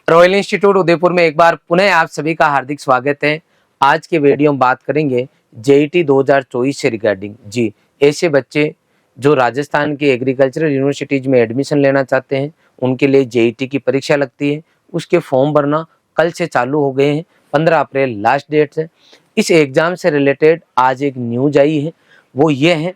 Royal institute Udaipur में एक बार पुनः आप सभी का हार्दिक स्वागत है। आज के वीडियो में बात करेंगे जेईटी 2024 से रिगार्डिंग। जी, ऐसे बच्चे जो राजस्थान के एग्रीकल्चरल यूनिवर्सिटीज में एडमिशन लेना चाहते हैं, उनके लिए जेईटी की परीक्षा लगती है। उसके फॉर्म भरना कल से चालू हो गए हैं। 15 अप्रैल लास्ट डेट है। इस एग्जाम से रिलेटेड आज एक न्यूज आई है, वो ये है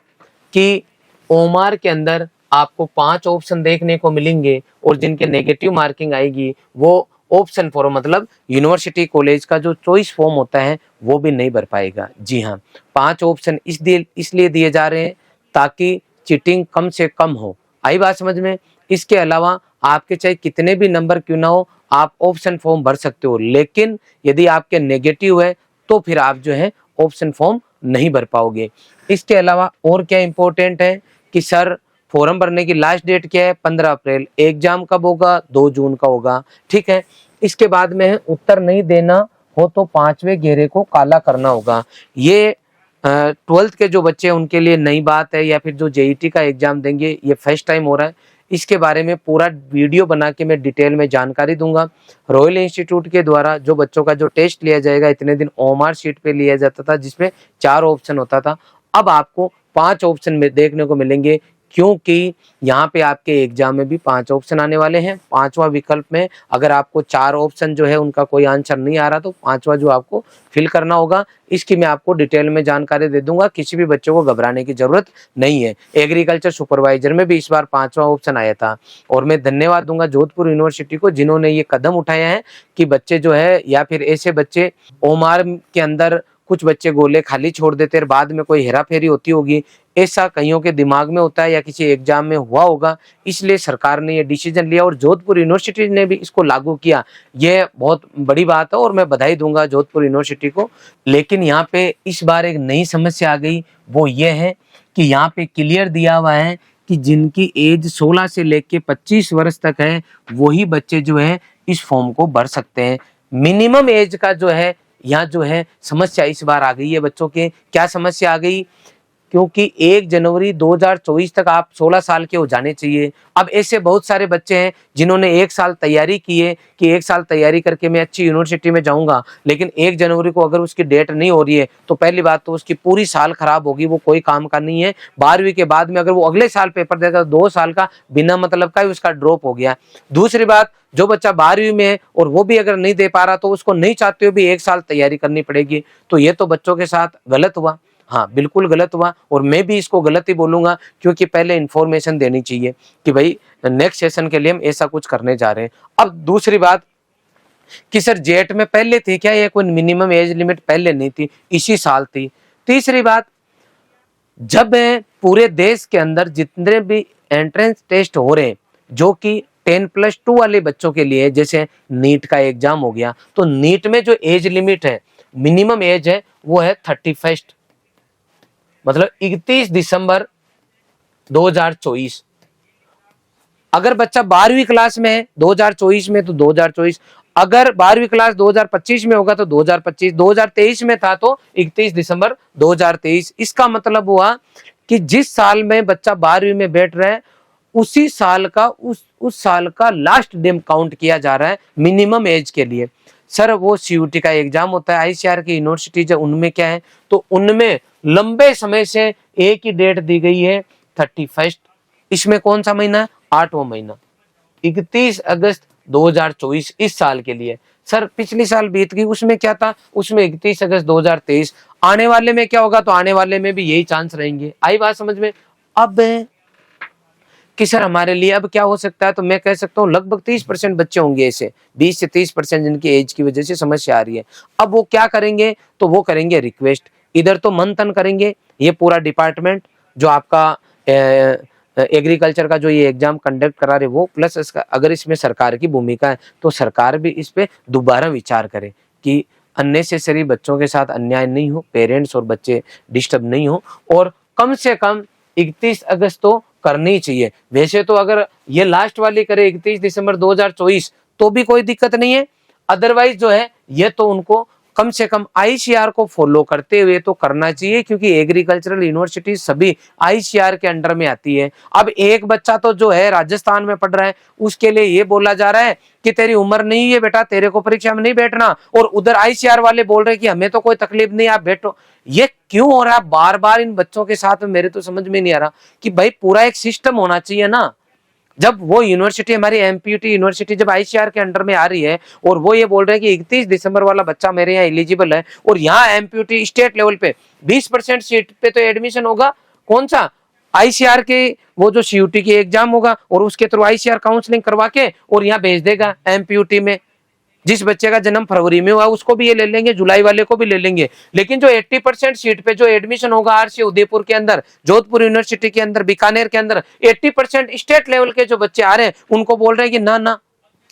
कि ओमार के अंदर आपको 5 ऑप्शन देखने को मिलेंगे और जिनके नेगेटिव मार्किंग आएगी वो ऑप्शन फॉर्म मतलब यूनिवर्सिटी कॉलेज का जो चॉइस फॉर्म होता है वो भी नहीं भर पाएगा। जी हाँ, 5 ऑप्शन इसलिए दिए जा रहे हैं ताकि चीटिंग कम से कम हो। आई बात समझ में? इसके अलावा आपके चाहे कितने भी नंबर क्यों ना हो, आप ऑप्शन फॉर्म भर सकते हो, लेकिन यदि आपके नेगेटिव है तो फिर आप जो है ऑप्शन फॉर्म नहीं भर पाओगे। इसके अलावा और क्या इंपॉर्टेंट है कि सर फॉर्म भरने की लास्ट डेट क्या है? 15 अप्रैल। एग्जाम कब होगा? 2 जून का होगा। ठीक है। इसके बाद में उत्तर नहीं देना हो तो 5वें घेरे को काला करना होगा। ये 12th के जो बच्चे हैं उनके लिए नई बात है, या फिर जो जेईटी का एग्जाम देंगे ये फर्स्ट टाइम हो रहा है। इसके बारे में पूरा वीडियो बना के मैं डिटेल में जानकारी दूंगा। रॉयल इंस्टीट्यूट के द्वारा जो बच्चों का जो टेस्ट लिया जाएगा, इतने दिन ओएमआर शीट पे लिया जाता था जिसमें 4 ऑप्शन होता था, अब आपको 5 ऑप्शन में देखने को मिलेंगे, क्योंकि यहाँ पे आपके एग्जाम में भी 5 ऑप्शन आने वाले हैं। 5वां विकल्प में अगर आपको 4 ऑप्शन जो है उनका कोई आंसर नहीं आ रहा तो 5वां जो आपको फिल करना होगा, इसकी मैं आपको डिटेल में जानकारी दे दूंगा। किसी भी बच्चे को घबराने की जरूरत नहीं है। एग्रीकल्चर सुपरवाइजर में भी इस बार 5वां ऑप्शन आया था, और मैं धन्यवाद दूंगा जोधपुर यूनिवर्सिटी को जिन्होंने ये कदम उठाया है कि बच्चे जो है या फिर ऐसे बच्चे ओमार के अंदर कुछ बच्चे गोले खाली छोड़ देते हैं, बाद में कोई हेरा फेरी होती होगी, ऐसा कईयों के दिमाग में होता है या किसी एग्जाम में हुआ होगा, इसलिए सरकार ने ये डिसीजन लिया और जोधपुर यूनिवर्सिटी ने भी इसको लागू किया। ये बहुत बड़ी बात है और मैं बधाई दूंगा जोधपुर यूनिवर्सिटी को। लेकिन यहाँ पे इस बार एक नई समस्या आ गई, वो ये है कि यहाँ पे क्लियर दिया हुआ है कि जिनकी एज 16 से लेके 25 वर्ष तक है वही बच्चे जो है इस फॉर्म को भर सकते हैं। मिनिमम एज का जो है यहाँ जो है समस्या इस बार आ गई है बच्चों के। क्या समस्या आ गई? क्योंकि 1 जनवरी 2024 तक आप 16 साल के हो जाने चाहिए। अब ऐसे बहुत सारे बच्चे हैं जिन्होंने 1 साल तैयारी की है कि 1 साल तैयारी करके मैं अच्छी यूनिवर्सिटी में जाऊंगा, लेकिन 1 जनवरी को अगर उसकी डेट नहीं हो रही है तो पहली बात तो उसकी पूरी साल खराब होगी, वो कोई काम का नहीं है। 12वीं के बाद में अगर वो अगले साल पेपर देगा तो 2 साल का बिना मतलब का ही उसका ड्रॉप हो गया। दूसरी बात, जो बच्चा 12वीं में है और वो भी अगर नहीं दे पा रहा तो उसको नहीं चाहते हुए भी 1 साल तैयारी करनी पड़ेगी। तो ये तो बच्चों के साथ गलत हुआ। हाँ, बिल्कुल गलत हुआ, और मैं भी इसको गलत ही बोलूंगा, क्योंकि पहले इन्फॉर्मेशन देनी चाहिए कि भाई नेक्स्ट सेशन के लिए हम ऐसा कुछ करने जा रहे हैं। अब दूसरी बात कि सर जेट में पहले थी क्या? ये कोई मिनिमम एज लिमिट पहले नहीं थी, इसी साल थी। तीसरी बात, जब पूरे देश के अंदर जितने भी एंट्रेंस टेस्ट हो रहे हैं जो कि 10+2 वाले बच्चों के लिए, जैसे नीट का एग्जाम हो गया, तो नीट में जो एज लिमिट है, मिनिमम एज है वो है 31, मतलब 31 दिसंबर 2024। अगर बच्चा 12वीं क्लास में है 2024 में तो 2024, अगर 12वीं क्लास 2025 में होगा तो 2025, 2023 में था तो 31 दिसंबर 2023। इसका मतलब हुआ कि जिस साल में बच्चा 12वीं में बैठ रहा है उसी साल का उस साल का लास्ट डेम काउंट किया जा रहा है मिनिमम एज के लिए। सर वो सीयूटी का एग्जाम होता है, आईसीआर की यूनिवर्सिटीज है, उनमें क्या है तो उनमें लंबे समय से एक ही डेट दी गई है 31। इसमें कौन सा महीना है? 8वां महीना, 31 अगस्त 2024 इस साल के लिए। सर पिछली साल बीत गई, उसमें क्या था? उसमें 31 अगस्त 2023। आने वाले में क्या होगा? तो आने वाले में भी यही चांस रहेंगे। आई बात समझ में? अब कि सर हमारे लिए अब क्या हो सकता है, तो मैं कह सकता हूँ लगभग 30% बच्चे होंगे ऐसे, 20 से 30% जिनकी एज की वजह से समस्या आ रही है। अब वो क्या करेंगे? तो वो करेंगे रिक्वेस्ट, इधर तो मंथन करेंगे ये पूरा डिपार्टमेंट जो आपका एग्रीकल्चर का जो ये एग्जाम कंडक्ट करा रहे वो, प्लस इसका अगर इसमें सरकार की भूमिका है तो सरकार भी इस पे दोबारा विचार करे कि अननेसेसरी बच्चों के साथ अन्याय नहीं हो, पेरेंट्स और बच्चे डिस्टर्ब नहीं हो, और कम से कम 31 अगस्त तो करनी ही चाहिए। वैसे तो अगर ये लास्ट वाली करे 31 दिसंबर 2024 तो भी कोई दिक्कत नहीं है, अदरवाइज जो है ये तो उनको कम से कम आईसीआर को फॉलो करते हुए तो करना चाहिए, क्योंकि एग्रीकल्चरल यूनिवर्सिटी सभी आईसीआर के अंडर में आती है। अब एक बच्चा तो जो है राजस्थान में पढ़ रहा है, उसके लिए ये बोला जा रहा है कि तेरी उम्र नहीं है बेटा, तेरे को परीक्षा में नहीं बैठना, और उधर आईसीआर वाले बोल रहे हैं कि हमें तो कोई तकलीफ नहीं, आप बैठो। ये क्यों हो रहा है बार बार इन बच्चों के साथ में? मेरे तो समझ में नहीं आ रहा कि भाई पूरा एक सिस्टम होना चाहिए ना। जब वो यूनिवर्सिटी हमारी एमपीयूटी यूनिवर्सिटी जब आईसीआर के अंडर में आ रही है और वो ये बोल रहे हैं कि 31 दिसंबर वाला बच्चा मेरे यहाँ एलिजिबल है, और यहाँ एमपीयूटी स्टेट लेवल पे 20% सीट पे तो एडमिशन होगा, कौन सा आईसीआर के, वो जो सीयूटी की एग्जाम होगा और उसके थ्रू आईसीआर काउंसलिंग करवा के और यहाँ भेज देगा एमपीयूटी में। जिस बच्चे का जन्म फरवरी में हुआ उसको भी ये ले लेंगे, जुलाई वाले को भी ले लेंगे, लेकिन जो 80% सीट पे जो एडमिशन होगा आरसी उदयपुर के अंदर, जोधपुर यूनिवर्सिटी के अंदर, बीकानेर के अंदर 80% स्टेट लेवल के जो बच्चे आ रहे हैं उनको बोल रहे हैं कि ना ना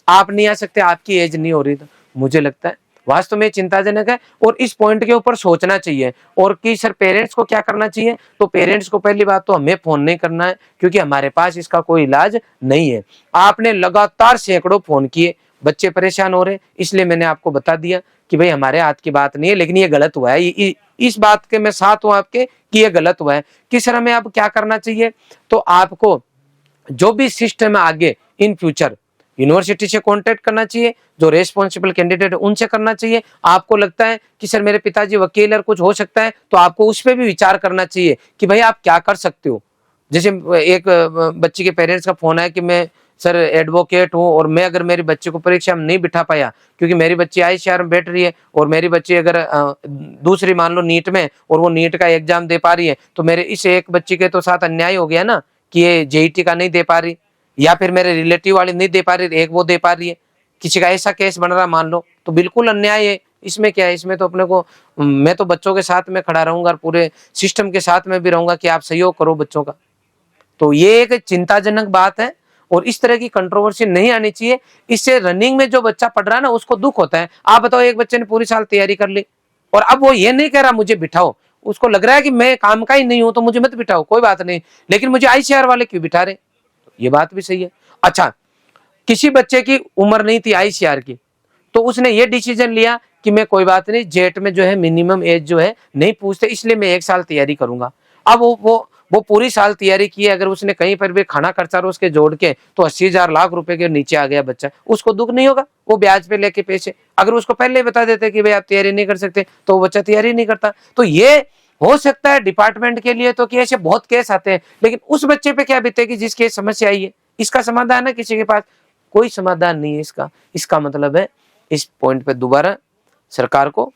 आप नहीं आ सकते, आपकी एज नहीं हो रही। तो मुझे लगता है वास्तव में चिंताजनक है, और इस पॉइंट के ऊपर सोचना चाहिए। और कि सर पेरेंट्स को क्या करना चाहिए? तो पेरेंट्स को पहली बात तो हमें फोन नहीं करना है, क्योंकि हमारे पास इसका कोई इलाज नहीं है। आपने लगातार सैकड़ों फोन किए, बच्चे परेशान हो रहे, इसलिए मैंने आपको बता दिया कि भाई हमारे हाथ की बात नहीं है, लेकिन ये गलत हुआ है। इस बात के मैं साथ हूं आपके कि ये गलत हुआ है। कि सर हमें अब क्या करना चाहिए? तो आपको जो भी सिस्टम है आगे इन फ्यूचर यूनिवर्सिटी से कांटेक्ट करना चाहिए, जो रेस्पॉन्सिबल कैंडिडेट है उनसे करना चाहिए। आपको लगता है कि सर मेरे पिताजी वकील है, कुछ हो सकता है, तो आपको उस पर भी विचार करना चाहिए कि भाई आप क्या कर सकते हो। जैसे एक बच्ची के पेरेंट्स का फोन आया कि मैं सर एडवोकेट हूँ, और मैं अगर मेरी बच्चे को परीक्षा में नहीं बिठा पाया क्योंकि मेरी बच्ची आईसीआर में बैठ रही है, और मेरी बच्ची अगर दूसरी मान लो नीट में, और वो नीट का एग्जाम दे पा रही है, तो मेरे इस एक बच्ची के तो साथ अन्याय हो गया ना कि ये जेईटी का नहीं दे पा रही, या फिर मेरे रिलेटिव वाले नहीं दे पा रही, एक वो दे पा रही है, किसी का ऐसा केस बन रहा मान लो, तो बिल्कुल अन्याय है। इसमें क्या है? इसमें तो अपने को, मैं तो बच्चों के साथ में खड़ा रहूंगा और पूरे सिस्टम के साथ में भी रहूंगा कि आप सहयोग करो बच्चों का। तो ये एक चिंताजनक बात है, और इस तरह की कंट्रोवर्सी नहीं आनी चाहिए। इससे रनिंग में जो बच्चा पढ़ रहा है ना उसको दुख होता है। आप बताओ, एक बच्चे ने पूरी साल तैयारी कर ली और अब वो ये नहीं कह रहा मुझे बिठाओ, उसको लग रहा है कि मैं काम का ही नहीं हूं तो मुझे मत बिठाओ, कोई बात नहीं, लेकिन मुझे आईसीआर वाले क्यों बिठा रहे? ये बात भी सही है। अच्छा, किसी बच्चे की उम्र नहीं थी आईसीआर की, तो उसने ये डिसीजन लिया कि मैं कोई बात नहीं, जेट में जो है मिनिमम एज जो है नहीं पूछते, इसलिए मैं 1 साल तैयारी करूंगा। अब वो पूरी साल तैयारी की है, अगर उसने कहीं पर भी खाना खर्चा और उसके जोड़ के तो 80,000 लाख रुपए के नीचे आ गया बच्चा, उसको दुख नहीं होगा? वो ब्याज पे लेके पैसे, अगर उसको पहले ही बता देते कि भाई आप तैयारी नहीं कर सकते, तो वो बच्चा तैयारी नहीं करता। तो ये हो सकता है डिपार्टमेंट के लिए तो कि ऐसे बहुत केस आते हैं, लेकिन उस बच्चे पे क्या बीतेगी जिसकी समस्या आई है? इसका समाधान है किसी के पास? कोई समाधान नहीं है इसका। इसका मतलब है इस पॉइंट पे दोबारा सरकार को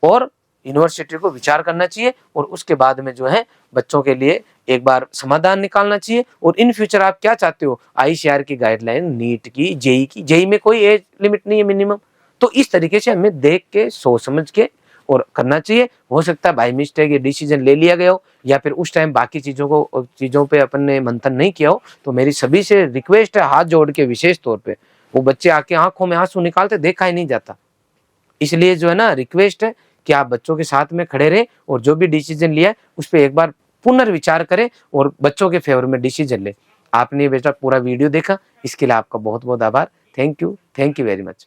और यूनिवर्सिटी को विचार करना चाहिए, और उसके बाद में जो है बच्चों के लिए एक बार समाधान निकालना चाहिए। और इन फ्यूचर आप क्या चाहते हो? आईसीआर की गाइडलाइन, नीट की, जेई की, जेई में कोई एज लिमिट नहीं है मिनिमम। तो इस तरीके से हमें देख के सोच समझ के और करना चाहिए। हो सकता है बाय मिस्टेक ये डिसीजन ले लिया गया हो, या फिर उस टाइम बाकी चीजों पे अपन ने मंथन नहीं किया हो। तो मेरी सभी से रिक्वेस्ट है, हाथ जोड़ के, विशेष तौर पे वो बच्चे आके आंखों में आंसू निकालते देखा ही नहीं जाता, इसलिए जो है ना रिक्वेस्ट है कि आप बच्चों के साथ में खड़े रहे, और जो भी डिसीजन लिया उस पर एक बार पुनर्विचार करें और बच्चों के फेवर में डिसीजन ले। आपने बेटा पूरा वीडियो देखा, इसके लिए आपका बहुत बहुत आभार। Thank you very much.